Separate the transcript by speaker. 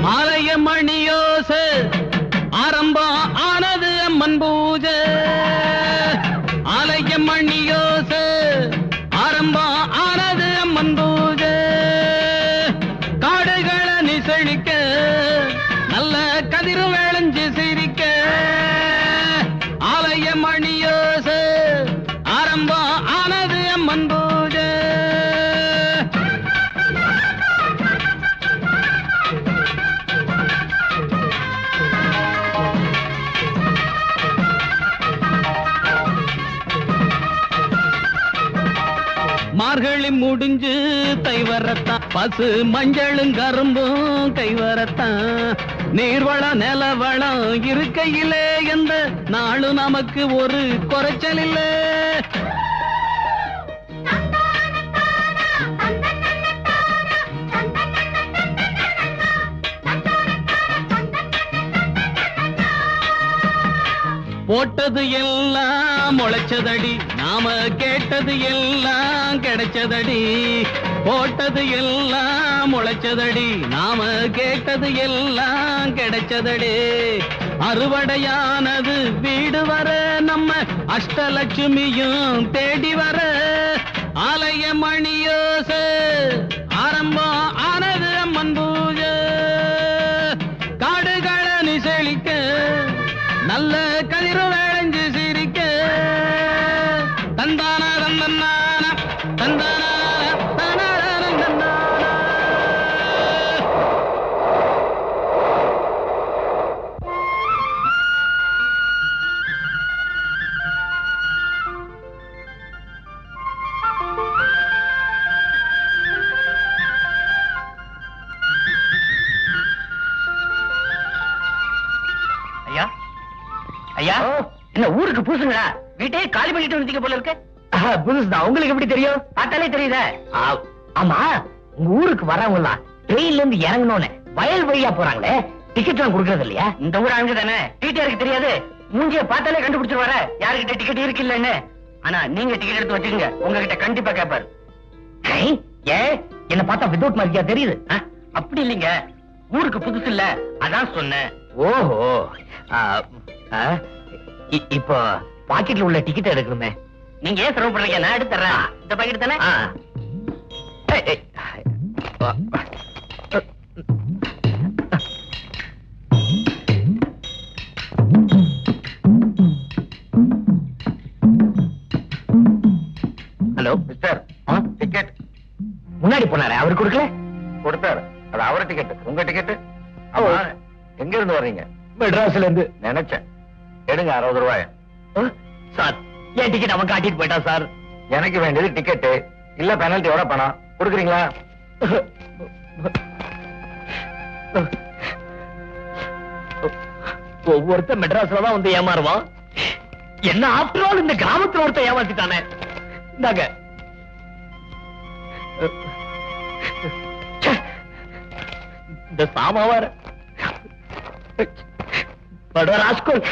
Speaker 1: ஆலய மணியோச ஆரம்பம் ஆனது அம்மன் பூஜை ஆலய மணியோச ஆரம்பம் ஆனது அம்மன் பூஜை காடுகளை நிசழிக்க நல்ல கதிர் வேளஞ்சு சிரிக்க ஆலய மணியோச ஆரம்பம் ஆனது அம்மன் பூஜை மார்கழி முடிஞ்சு தை வரத்தான் பசு மஞ்சளும் கரும்பும் கை வரத்தான் நீர்வளம் நிலவளம் இருக்கையிலே எந்த நாளும் நமக்கு ஒரு குறைச்சல் இல்லை போட்டது எல்லாம் முளைச்சதடி நாம கேட்டது எல்லாம் கிடைச்சதடி போட்டது எல்லாம் முளைச்சதடி நாம கேட்டது எல்லாம் கிடைச்சதடி அறுவடையானது வீடு வர நம்ம அஷ்டலட்சுமியும் தேடி வர ஆலய மணியோச ஆரம்பம் ஆனது அம்மன் பூஜை காடுகளை நிசழிக்க நல்ல கதிர் வேளஞ்சு சிரிக்க தந்தான தந்தன்னான தந்தான
Speaker 2: ஐயா என்ன ஊருக்கு புதுசுங்களா வீட்டையே காலி பண்ணிட்டு வந்தீங்க போல இருக்கு புதுசுதான் உங்களுக்கு எப்படி தெரியும் பார்த்தாலே தெரியுதா ஆமா உங்க ஊருக்கு வரவங்களா ட்ரெயின்ல இருந்து இறங்கணும்னு வயல் வழியா போறாங்களே டிக்கெட் எல்லாம் கொடுக்கறது இல்லையா இந்த ஊர் ஆளுங்க தானே டிடிஆருக்கு தெரியாது மூஞ்சிய பார்த்தாலே கண்டுபிடிச்சு வர யாருக்கிட்ட டிக்கெட் இருக்கு இல்லன்னு ஆனா நீங்க டிக்கெட் எடுத்து வச்சுக்கோங்க உங்ககிட்ட கண்டிப்பா கேட்பாரு ஏன் என்ன பார்த்தா வித்வுட் மார்க்கியா தெரியுது அப்படி இல்லைங்க ஊருக்கு புதுசு இல்ல அதான் சொன்னேன் ஓஹோ இப்போ பாக்கெட்ல உள்ள டிக்கெட் எடுக்கணுமே நீங்க ஏன் சிரமப்படுறீங்க நான் எடுத்துறேன் இந்த பாக்கெட் தானே ஹலோ மிஸ்டர் டிக்கெட் முன்னாடி போனாரு அவர் கொடுக்கல கொடுத்தாரு அது அவர் டிக்கெட் உங்க டிக்கெட் எங்க இருந்து வர்றீங்க மெட்ராஸ்ல இருந்து நினைச்சேன் எடுங்க 60 ரூபாய் சார் ஏன் டிக்கெட் அவன் காட்டிட்டு போயிட்டா சார் எனக்கு வேண்டியது டிக்கெட் இல்ல பெனல்ட்டியோட பணம் கொடுக்குறீங்களா ஒவ்வொருத்தர் மெட்ராஸ்ல தான் வந்து ஏமாறுவான் என்ன ஆஃப்டர் ஆல் இந்த கிராமத்துல ஒருத்தர் ஏமாத்திட்டானே இந்தாங்க இந்த சாமாவார் ராஸ்கோல்